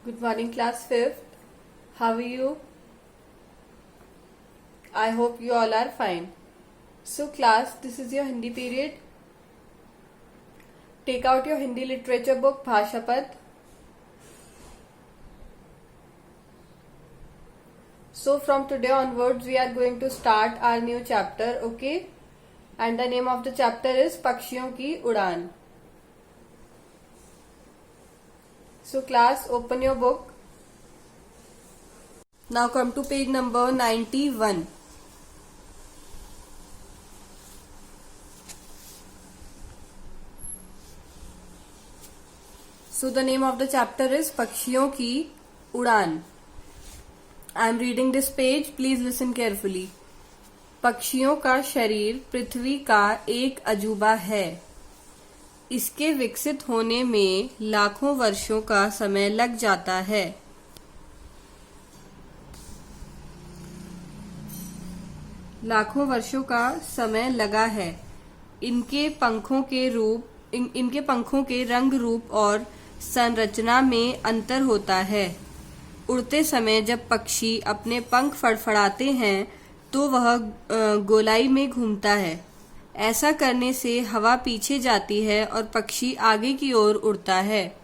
Good morning, class 5th. How are you? I hope you all are fine. So, class, this is your Hindi period. Take out your Hindi literature book, Bhashapad. So, from today onwards, we are going to start our new chapter, okay? And the name of the chapter is Pakshiyon Ki Udaan. So, class, open your book. Now come to page number 91. So the name of the chapter is Pakshiyon Ki Udaan. I am reading this page. Please listen carefully. पक्षियों का शरीर पृथ्वी का एक अजूबा है. इसके विकसित होने में लाखों वर्षों का समय लग जाता है. लाखों वर्षों का समय लगा है. इनके पंखों के रंग रूप और संरचना में अंतर होता है. उड़ते समय जब पक्षी अपने पंख फड़फड़ाते हैं तो वह गोलाई में घूमता है. ऐसा करने से हवा पीछे जाती है और पक्षी आगे की ओर उड़ता है.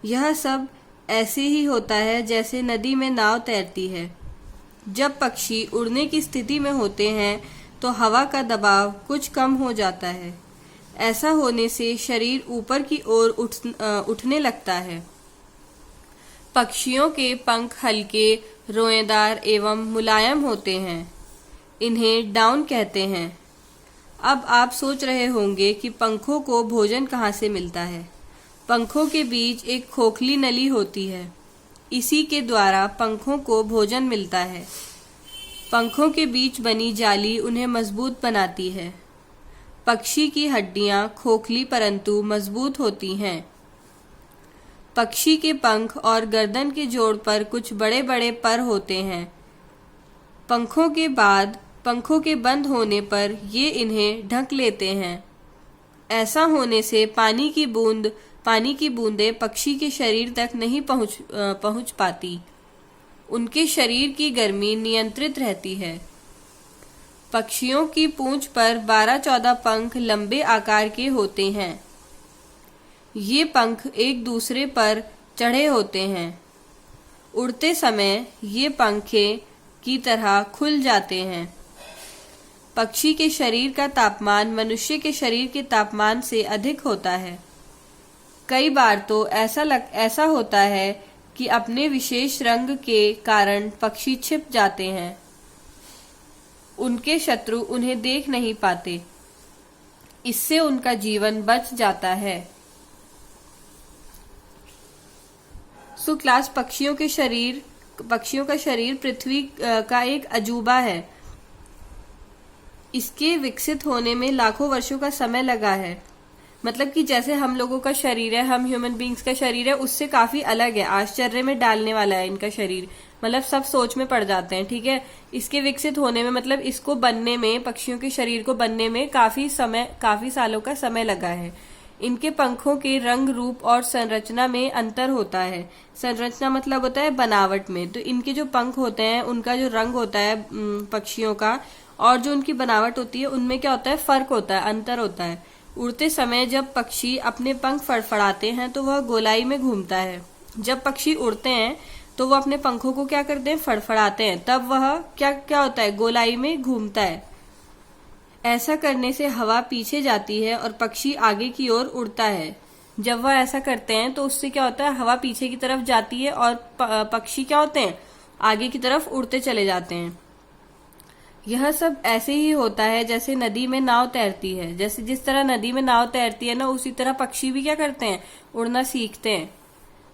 यह सब ऐसे ही होता है जैसे नदी में नाव तैरती है. जब पक्षी उड़ने की स्थिति में होते हैं तो हवा का दबाव कुछ कम हो जाता है. ऐसा होने से शरीर ऊपर की ओर उठने लगता है. पक्षियों के पंख हल्के, रोएदार एवं मुलायम होते हैं. इन्हें डाउन कहते हैं. अब आप सोच रहे होंगे कि पंखों को भोजन कहाँ से मिलता है. पंखों के बीच एक खोखली नली होती है. इसी के द्वारा पंखों को भोजन मिलता है. पंखों के बीच बनी जाली उन्हें मजबूत बनाती है. पक्षी की हड्डियां खोखली परंतु मजबूत होती हैं. पक्षी के पंख और गर्दन के जोड़ पर कुछ बड़े बड़े पर होते हैं. पंखों के बंद होने पर ये इन्हें ढक लेते हैं. ऐसा होने से पानी की बूंदें पक्षी के शरीर तक नहीं पहुंच पाती. उनके शरीर की गर्मी नियंत्रित रहती है. पक्षियों की पूंछ पर 12-14 पंख लंबे आकार के होते हैं. ये पंख एक दूसरे पर चढ़े होते हैं. उड़ते समय ये पंखे की तरह खुल जाते हैं. पक्षी के शरीर का तापमान मनुष्य के शरीर के तापमान से अधिक होता है. कई बार तो ऐसा होता है कि अपने विशेष रंग के कारण पक्षी छिप जाते हैं. उनके शत्रु उन्हें देख नहीं पाते. इससे उनका जीवन बच जाता है. सो क्लास, पक्षियों का शरीर पृथ्वी का एक अजूबा है. इसके विकसित होने में लाखों वर्षों का समय लगा है. मतलब कि जैसे हम लोगों का शरीर है, हम ह्यूमन बींग्स का शरीर है, उससे काफी अलग है. आश्चर्य में डालने वाला है इनका शरीर. मतलब सब सोच में पड़ जाते हैं. ठीक है, इसके विकसित होने में मतलब इसको बनने में, पक्षियों के शरीर को बनने में काफी सालों का समय लगा है. इनके पंखों के रंग रूप और संरचना में अंतर होता है. संरचना मतलब होता है बनावट में. तो इनके जो पंख होते हैं उनका जो रंग होता है पक्षियों का, और जो उनकी बनावट होती है उनमें क्या होता है, फर्क होता है, अंतर होता है. उड़ते समय जब पक्षी अपने पंख फड़फड़ाते हैं तो वह गोलाई में घूमता है. जब पक्षी उड़ते हैं तो वह अपने पंखों को क्या करते हैं, फड़फड़ाते हैं. तब वह क्या होता है, गोलाई में घूमता है. ऐसा करने से हवा पीछे जाती है और पक्षी आगे की ओर उड़ता है. जब वह ऐसा करते हैं तो उससे क्या होता है, हवा पीछे की तरफ जाती है और पक्षी क्या होते हैं, आगे की तरफ उड़ते चले जाते हैं. यह सब ऐसे ही होता है जैसे नदी में नाव तैरती है. जैसे जिस तरह नदी में नाव तैरती है ना, उसी तरह पक्षी भी क्या करते हैं, उड़ना सीखते हैं.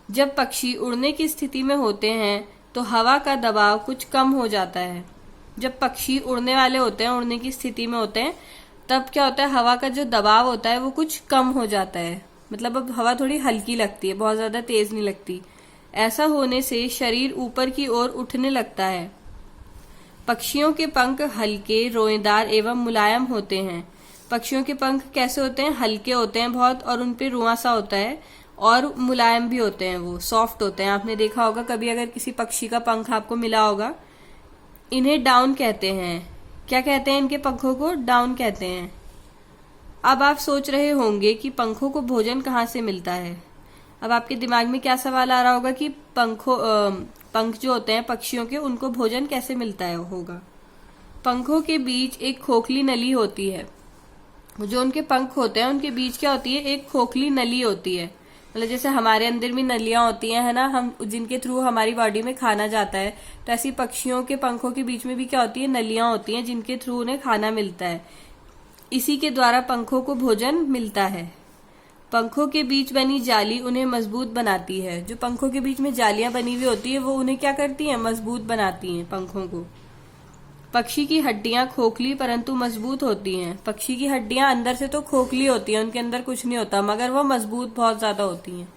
जब पक्षी उड़ने की स्थिति में होते हैं तो हवा का दबाव कुछ कम हो जाता है. जब पक्षी उड़ने वाले होते हैं, उड़ने की स्थिति में होते हैं, तब क्या होता है, हवा का जो दबाव होता है वो कुछ कम हो जाता है. मतलब अब हवा थोड़ी हल्की लगती है, बहुत ज्यादा तेज नहीं लगती. ऐसा होने से शरीर ऊपर की ओर उठने लगता है. पक्षियों के पंख हल्के, रोएदार एवं मुलायम होते हैं. पक्षियों के पंख कैसे होते हैं, हल्के होते हैं बहुत, और उनपे रुआं सा होता है. और मुलायम भी होते हैं, वो सॉफ्ट होते हैं। आपने देखा होगा कभी अगर किसी पक्षी का पंख आपको मिला होगा। इन्हें डाउन कहते हैं। क्या कहते हैं इनके पंखों को? डाउन कहते हैं। अब आप सोच रहे होंगे कि पंखों को भोजन कहाँ से मिलता है। अब आपके दिमाग में क्या सवाल आ रहा होगा कि पंख जो होते हैं पक्षियों के, उनको भोजन कैसे मिलता है होगा। पंखों के बीच एक खोखली नली होती है। जो उनके पंख होते हैं उनके बीच क्या होती है? एक खोखली नली होती है। मतलब जैसे हमारे अंदर भी नलियां होती हैं, है ना, हम जिनके थ्रू हमारी बॉडी में खाना जाता है। तो ऐसी पक्षियों के पंखों के बीच में भी क्या होती है? नलियां होती हैं जिनके थ्रू उन्हें खाना मिलता है। इसी के द्वारा पंखों को भोजन मिलता है। पंखों के बीच बनी जाली उन्हें मजबूत बनाती है। जो पंखों के बीच में जालियां बनी हुई होती है वो उन्हें क्या करती हैं? मजबूत बनाती हैं पंखों को। पक्षी की हड्डियां खोखली परंतु मजबूत होती हैं। पक्षी की हड्डियां अंदर से तो खोखली होती हैं, उनके अंदर कुछ नहीं होता, मगर वो मजबूत बहुत ज्यादा होती हैं।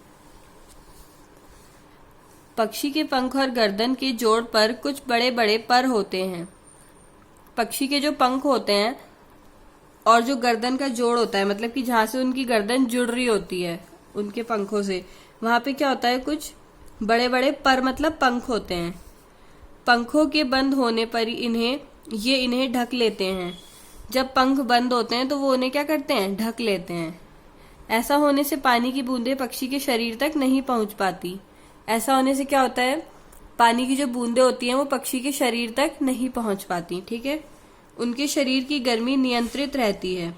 पक्षी के पंख और गर्दन के जोड़ पर कुछ बड़े बड़े पर होते हैं। पक्षी के जो पंख होते हैं और जो गर्दन का जोड़ होता है, मतलब कि जहां से उनकी गर्दन जुड़ रही होती है उनके पंखों से, वहां पे क्या होता है? कुछ बड़े बड़े पर मतलब पंख होते हैं। पंखों के बंद होने पर इन्हें ढक लेते हैं। जब पंख बंद होते हैं तो वो उन्हें क्या करते हैं? ढक लेते हैं। ऐसा होने से पानी की बूंदें पक्षी के शरीर तक नहीं पहुंच पाती। ऐसा होने से क्या होता है? पानी की जो बूंदें होती हैं वो पक्षी के शरीर तक नहीं पहुंच पाती। ठीक है। उनके शरीर की गर्मी नियंत्रित रहती है।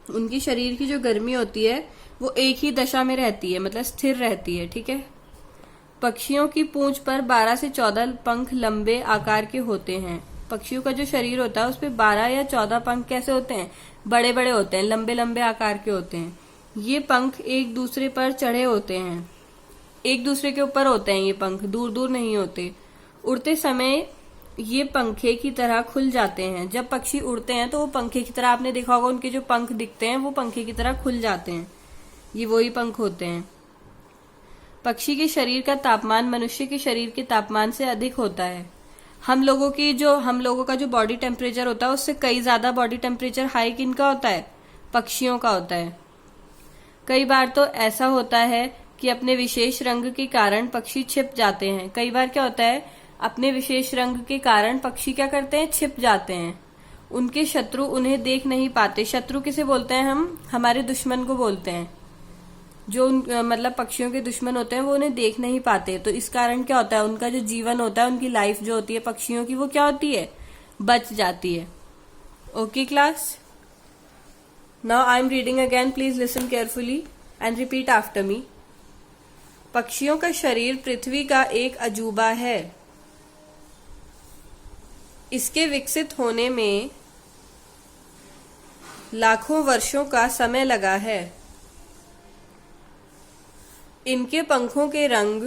उनकी शरीर की जो गर्मी होती है वो एक ही दशा में रहती है, मतलब स्थिर रहती है। ठीक है। पक्षियों की पूंछ पर 12 से 14 पंख लंबे आकार के होते हैं। पक्षियों का जो शरीर होता है उस पे 12 या 14 पंख कैसे होते हैं? बड़े बड़े होते हैं, लंबे लंबे आकार के होते हैं। ये पंख एक दूसरे पर चढ़े होते हैं, एक दूसरे के ऊपर होते हैं। ये पंख दूर दूर नहीं होते। उड़ते समय ये पंखे की तरह खुल जाते हैं। जब पक्षी उड़ते हैं तो वो पंखे की तरह, आपने देखा होगा उनके जो पंख दिखते हैं वो पंखे की तरह खुल जाते हैं। ये वही पंख होते हैं। पक्षी के शरीर का तापमान मनुष्य के शरीर के तापमान से अधिक होता है। हम लोगों का जो बॉडी टेम्परेचर होता है उससे कई ज्यादा बॉडी टेम्परेचर हाई किनका होता है? पक्षियों का होता है। कई बार तो ऐसा होता है कि अपने विशेष रंग के कारण पक्षी छिप जाते हैं। कई बार क्या होता है? अपने विशेष रंग के कारण पक्षी क्या करते हैं? छिप जाते हैं। उनके शत्रु उन्हें देख नहीं पाते। शत्रु किसे बोलते हैं हम? हमारे दुश्मन को बोलते हैं। जो मतलब पक्षियों के दुश्मन होते हैं वो उन्हें देख नहीं पाते। तो इस कारण क्या होता है? उनका जो जीवन होता है, उनकी लाइफ जो होती है पक्षियों की, वो क्या होती है? बच जाती है। Okay class, now I am reading again, please listen carefully and repeat after me. पक्षियों का शरीर पृथ्वी का एक अजूबा है। इसके विकसित होने में लाखों वर्षों का समय लगा है। इनके पंखों के रंग,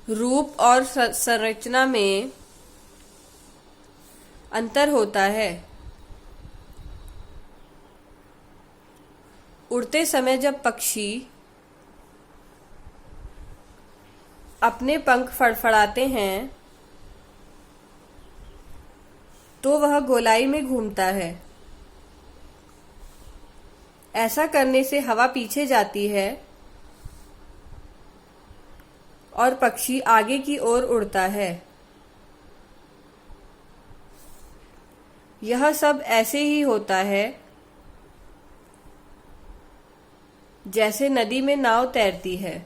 रूप और संरचना में अंतर होता है। उड़ते समय जब पक्षी अपने पंख फड़फड़ाते हैं तो वह गोलाई में घूमता है। ऐसा करने से हवा पीछे जाती है और पक्षी आगे की ओर उड़ता है। यह सब ऐसे ही होता है जैसे नदी में नाव तैरती है।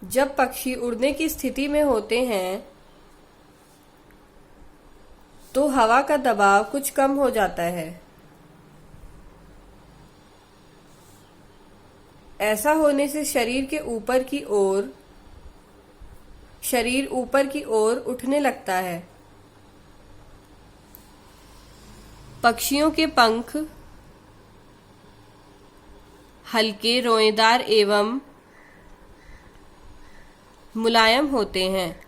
जब पक्षी उड़ने की स्थिति में होते हैं तो हवा का दबाव कुछ कम हो जाता है। ऐसा होने से शरीर ऊपर की ओर उठने लगता है। पक्षियों के पंख हल्के, रोएदार एवं मुलायम होते हैं।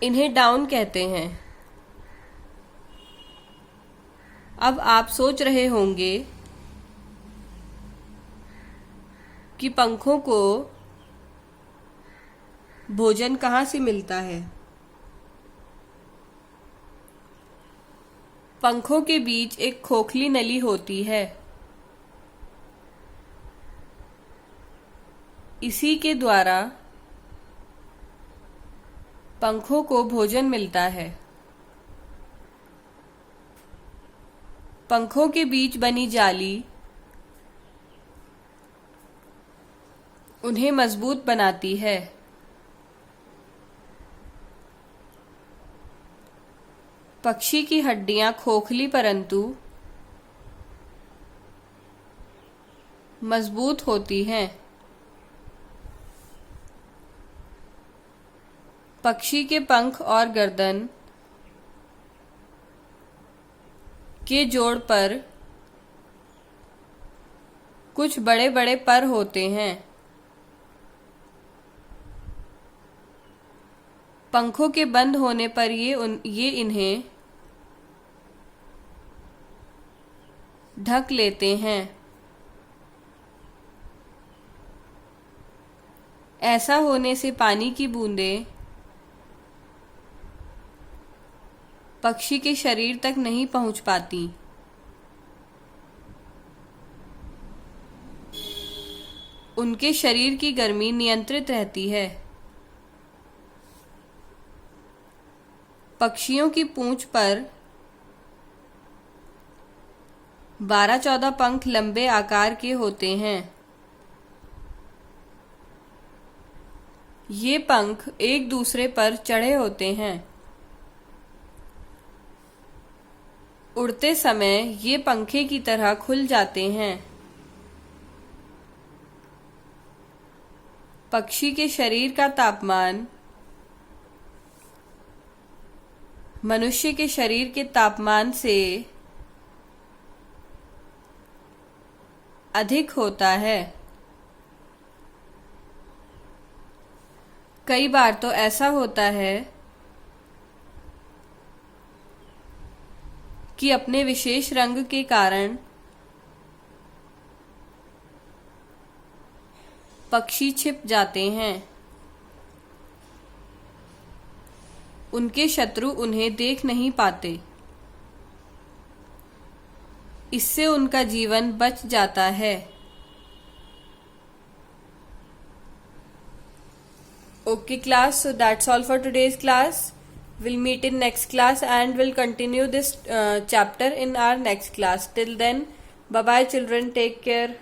इन्हें डाउन कहते हैं। अब आप सोच रहे होंगे कि पंखों को भोजन कहाँ से मिलता है। पंखों के बीच एक खोखली नली होती है। इसी के द्वारा पंखों को भोजन मिलता है। पंखों के बीच बनी जाली उन्हें मजबूत बनाती है। पक्षी की हड्डियां खोखली परंतु मजबूत होती हैं। पक्षी के पंख और गर्दन के जोड़ पर कुछ बड़े बड़े पर होते हैं। पंखों के बंद होने पर ये इन्हें ढक लेते हैं। ऐसा होने से पानी की बूंदें पक्षी के शरीर तक नहीं पहुंच पाती। उनके शरीर की गर्मी नियंत्रित रहती है। पक्षियों की पूंछ पर 12-14 पंख लंबे आकार के होते हैं। ये पंख एक दूसरे पर चढ़े होते हैं। उड़ते समय ये पंखे की तरह खुल जाते हैं। पक्षी के शरीर का तापमान मनुष्य के शरीर के तापमान से अधिक होता है। कई बार तो ऐसा होता है कि अपने विशेष रंग के कारण पक्षी छिप जाते हैं। उनके शत्रु उन्हें देख नहीं पाते। इससे उनका जीवन बच जाता है। Okay class, so that's all for today's class. We'll meet in next class and we'll continue this chapter in our next class. Till then, bye bye children, take care.